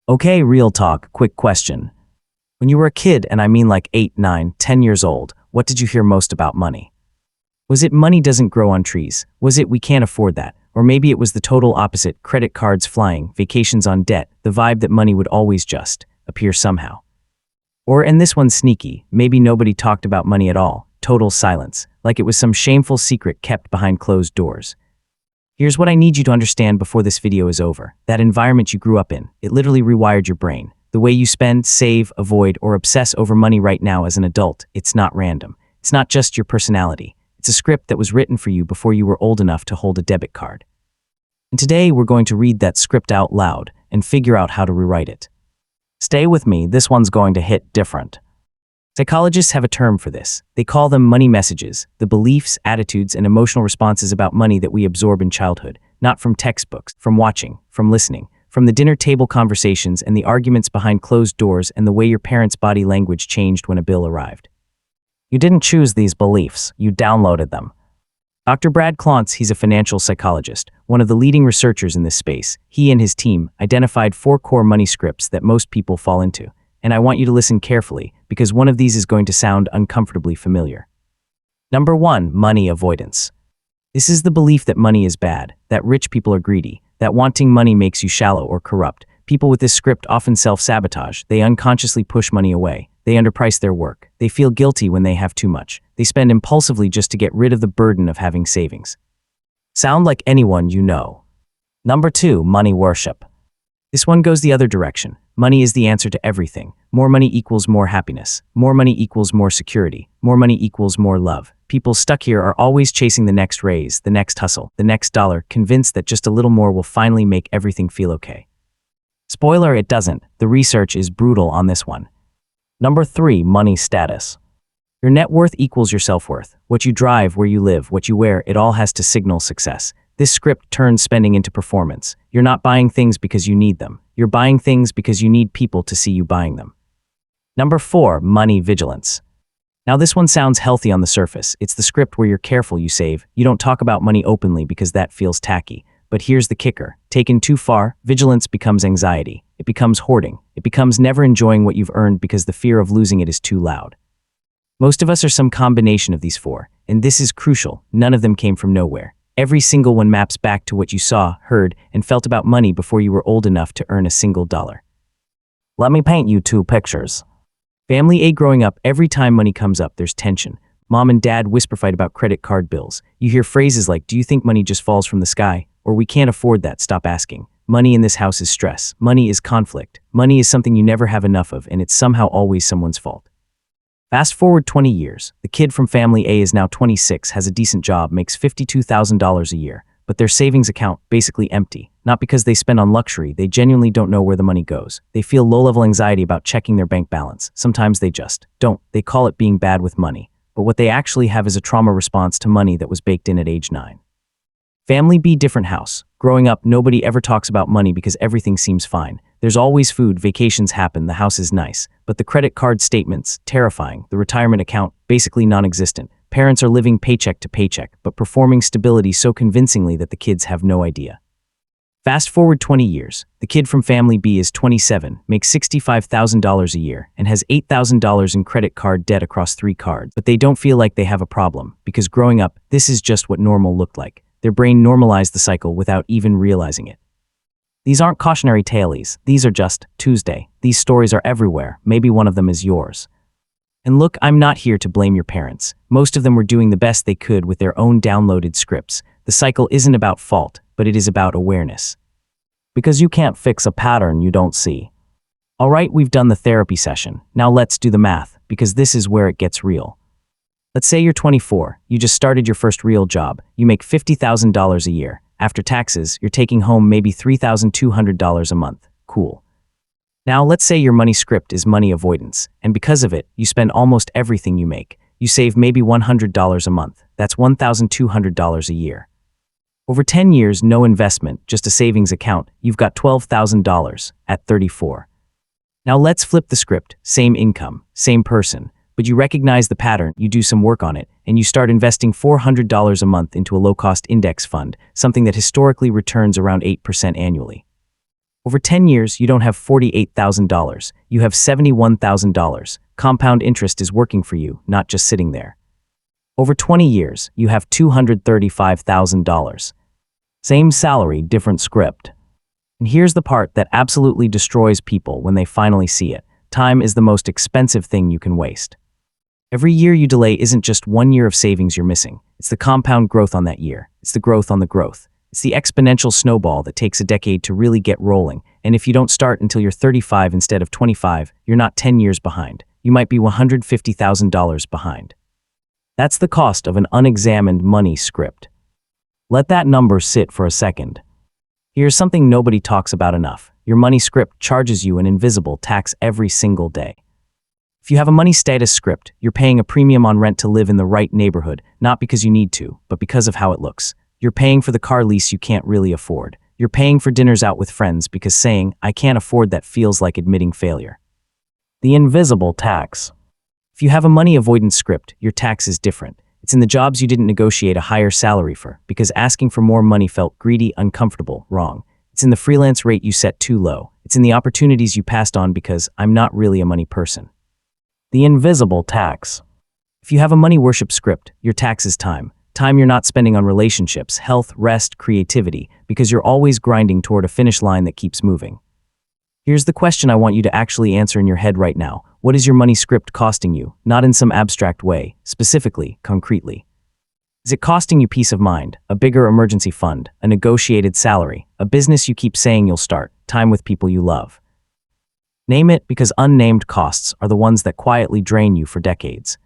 Okay, real talk, quick question. When you were a kid, and I mean like 8, 9, 10 years old, what did you hear most about money? Was it money doesn't grow on trees? Was it we can't afford that? Or maybe it was the total opposite, credit cards flying, vacations on debt, the vibe that money would always just appear somehow. Or, and this one's sneaky, maybe nobody talked about money at all, total silence, like it was some shameful secret kept behind closed doors. Here's what I need you to understand before this video is over. That environment you grew up in, it literally rewired your brain. The way you spend, save, avoid, or obsess over money right now as an adult, it's not random. It's not just your personality. It's a script that was written for you before you were old enough to hold a debit card. And today we're going to read that script out loud and figure out how to rewrite it. Stay with me, this one's going to hit different. Psychologists have a term for this. They call them money messages, the beliefs, attitudes, and emotional responses about money that we absorb in childhood, not from textbooks, from watching, from listening, from the dinner table conversations and the arguments behind closed doors and the way your parents' body language changed when a bill arrived. You didn't choose these beliefs, you downloaded them. Dr. Brad Klontz, he's a financial psychologist, one of the leading researchers in this space. He and his team identified 4 core money scripts that most people fall into. And I want you to listen carefully, because one of these is going to sound uncomfortably familiar. Number 1, money avoidance. This is the belief that money is bad, that rich people are greedy, that wanting money makes you shallow or corrupt. People with this script often self-sabotage. They unconsciously push money away. They underprice their work. They feel guilty when they have too much. They spend impulsively just to get rid of the burden of having savings. Sound like anyone you know. Number 2, money worship. This one goes the other direction. Money is the answer to everything. More money equals more happiness. More money equals more security. More money equals more love. People stuck here are always chasing the next raise, the next hustle, the next dollar, convinced that just a little more will finally make everything feel okay. Spoiler, it doesn't. The research is brutal on this one. Number 3, money status. Your net worth equals your self-worth. What you drive, where you live, what you wear, it all has to signal success. This script turns spending into performance. You're not buying things because you need them. You're buying things because you need people to see you buying them. Number 4, money vigilance. Now this one sounds healthy on the surface. It's the script where you're careful you save. You don't talk about money openly because that feels tacky. But here's the kicker. Taken too far, vigilance becomes anxiety. It becomes hoarding. It becomes never enjoying what you've earned because the fear of losing it is too loud. Most of us are some combination of these 4, and this is crucial. None of them came from nowhere. Every single one maps back to what you saw, heard, and felt about money before you were old enough to earn a single dollar. Let me paint you 2 pictures. Family A growing up, every time money comes up, there's tension. Mom and dad whisper fight about credit card bills. You hear phrases like, "Do you think money just falls from the sky?" Or "We can't afford that, stop asking." Money in this house is stress. Money is conflict. Money is something you never have enough of, and it's somehow always someone's fault. Fast forward 20 years, the kid from family A is now 26, has a decent job, makes $52,000 a year, but their savings account basically empty. Not because they spend on luxury, they genuinely don't know where the money goes. They feel low-level anxiety about checking their bank balance. Sometimes they just don't. They call it being bad with money. But what they actually have is a trauma response to money that was baked in at age 9. Family B, different house. Growing up, nobody ever talks about money because everything seems fine. There's always food, vacations happen, the house is nice. But the credit card statements, terrifying. The retirement account, basically non-existent. Parents are living paycheck to paycheck, but performing stability so convincingly that the kids have no idea. Fast forward 20 years. The kid from family B is 27, makes $65,000 a year, and has $8,000 in credit card debt across 3 cards. But they don't feel like they have a problem, because growing up, this is just what normal looked like. Their brain normalized the cycle without even realizing it. These aren't cautionary tales. These are just Tuesday. These stories are everywhere. Maybe one of them is yours. And look, I'm not here to blame your parents. Most of them were doing the best they could with their own downloaded scripts. The cycle isn't about fault, but it is about awareness. Because you can't fix a pattern you don't see. All right, we've done the therapy session. Now let's do the math, because this is where it gets real. Let's say you're 24, you just started your first real job, you make $50,000 a year. After taxes, you're taking home maybe $3,200 a month. Cool. Now let's say your money script is money avoidance, and because of it, you spend almost everything you make. You save maybe $100 a month. That's $1,200 a year. Over 10 years, no investment, just a savings account, you've got $12,000 at 34. Now let's flip the script, same income, same person. But you recognize the pattern, you do some work on it, and you start investing $400 a month into a low-cost index fund, something that historically returns around 8% annually. Over 10 years, you don't have $48,000. You have $71,000. Compound interest is working for you, not just sitting there. Over 20 years, you have $235,000. Same salary, different script. And here's the part that absolutely destroys people when they finally see it. Time is the most expensive thing you can waste. Every year you delay isn't just 1 year of savings you're missing. It's the compound growth on that year. It's the growth on the growth. It's the exponential snowball that takes a decade to really get rolling. And if you don't start until you're 35 instead of 25, you're not 10 years behind. You might be $150,000 behind. That's the cost of an unexamined money script. Let that number sit for a second. Here's something nobody talks about enough. Your money script charges you an invisible tax every single day. If you have a money status script, you're paying a premium on rent to live in the right neighborhood, not because you need to, but because of how it looks. You're paying for the car lease you can't really afford. You're paying for dinners out with friends because saying, "I can't afford that" feels like admitting failure. The invisible tax. If you have a money avoidance script, your tax is different. It's in the jobs you didn't negotiate a higher salary for because asking for more money felt greedy, uncomfortable, wrong. It's in the freelance rate you set too low. It's in the opportunities you passed on because "I'm not really a money person." The invisible tax. If you have a money worship script, your tax is time. Time you're not spending on relationships, health, rest, creativity, because you're always grinding toward a finish line that keeps moving. Here's the question I want you to actually answer in your head right now. What is your money script costing you? Not in some abstract way, specifically, concretely. Is it costing you peace of mind, a bigger emergency fund, a negotiated salary, a business you keep saying you'll start, time with people you love? Name it, because unnamed costs are the ones that quietly drain you for decades.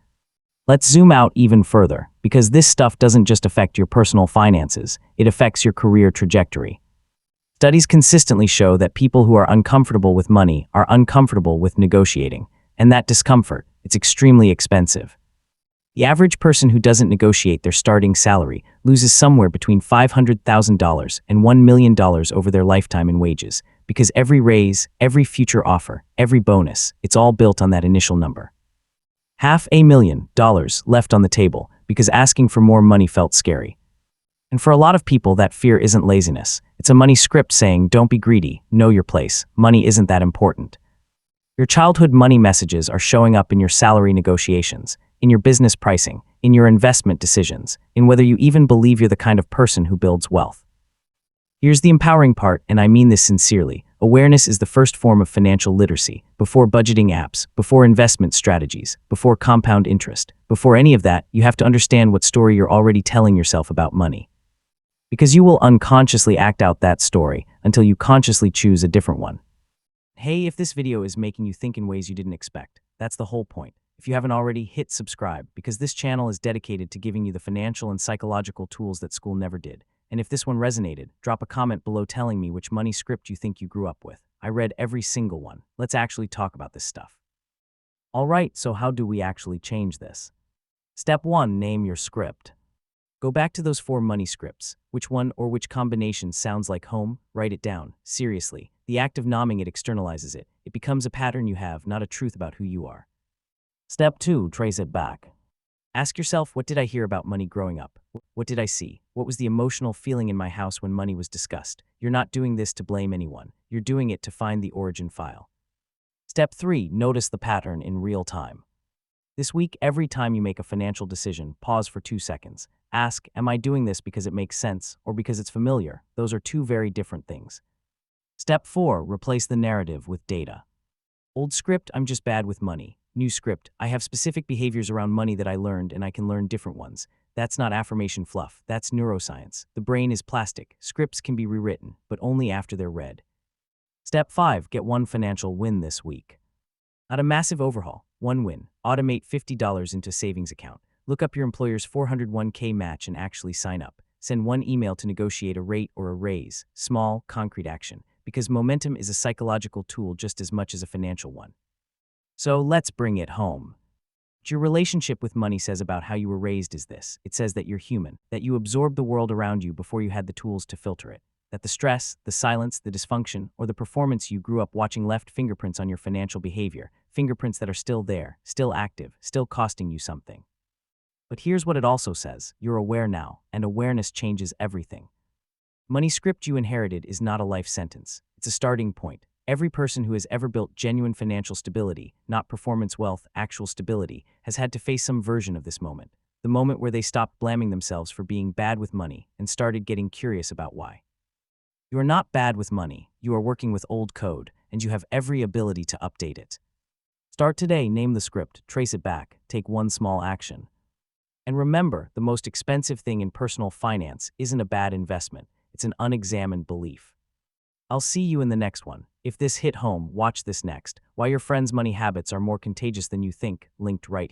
Let's zoom out even further, because this stuff doesn't just affect your personal finances, it affects your career trajectory. Studies consistently show that people who are uncomfortable with money are uncomfortable with negotiating, and that discomfort, it's extremely expensive. The average person who doesn't negotiate their starting salary loses somewhere between $500,000 and $1 million over their lifetime in wages, because every raise, every future offer, every bonus, it's all built on that initial number. $500,000 left on the table because asking for more money felt scary. And for a lot of people, that fear isn't laziness. It's a money script saying, "Don't be greedy, know your place, money isn't that important." Your childhood money messages are showing up in your salary negotiations, in your business pricing, in your investment decisions, in whether you even believe you're the kind of person who builds wealth. Here's the empowering part, and I mean this sincerely. Awareness is the first form of financial literacy. Before budgeting apps, before investment strategies, before compound interest, before any of that, you have to understand what story you're already telling yourself about money. Because you will unconsciously act out that story until you consciously choose a different one. Hey, if this video is making you think in ways you didn't expect, that's the whole point. If you haven't already, hit subscribe, because this channel is dedicated to giving you the financial and psychological tools that school never did. And if this one resonated, drop a comment below telling me which money script you think you grew up with. I read every single one. Let's actually talk about this stuff. All right, so how do we actually change this? Step 1, name your script. Go back to those 4 money scripts. Which one or which combination sounds like home? Write it down. Seriously, the act of naming it externalizes it. It becomes a pattern you have, not a truth about who you are. Step 2, trace it back. Ask yourself, what did I hear about money growing up? What did I see? What was the emotional feeling in my house when money was discussed? You're not doing this to blame anyone. You're doing it to find the origin file. Step 3, notice the pattern in real time. This week, every time you make a financial decision, pause for 2 seconds. Ask, am I doing this because it makes sense or because it's familiar? Those are 2 very different things. Step 4, replace the narrative with data. Old script, I'm just bad with money. New script, I have specific behaviors around money that I learned and I can learn different ones. That's not affirmation fluff, that's neuroscience. The brain is plastic. Scripts can be rewritten, but only after they're read. Step 5, get 1 financial win this week. Not a massive overhaul, 1 win. Automate $50 into savings account. Look up your employer's 401k match and actually sign up. Send 1 email to negotiate a rate or a raise. Small, concrete action. Because momentum is a psychological tool just as much as a financial one. So let's bring it home. What your relationship with money says about how you were raised is this. It says that you're human, that you absorbed the world around you before you had the tools to filter it, that the stress, the silence, the dysfunction, or the performance you grew up watching left fingerprints on your financial behavior, fingerprints that are still there, still active, still costing you something. But here's what it also says. You're aware now, and awareness changes everything. Money script you inherited is not a life sentence. It's a starting point. Every person who has ever built genuine financial stability, not performance wealth, actual stability, has had to face some version of this moment. The moment where they stopped blaming themselves for being bad with money and started getting curious about why. You are not bad with money. You are working with old code, and you have every ability to update it. Start today, name the script, trace it back, take one small action. And remember, the most expensive thing in personal finance isn't a bad investment. It's an unexamined belief. I'll see you in the next one. If this hit home, watch this next. Why your friends' money habits are more contagious than you think, linked right here.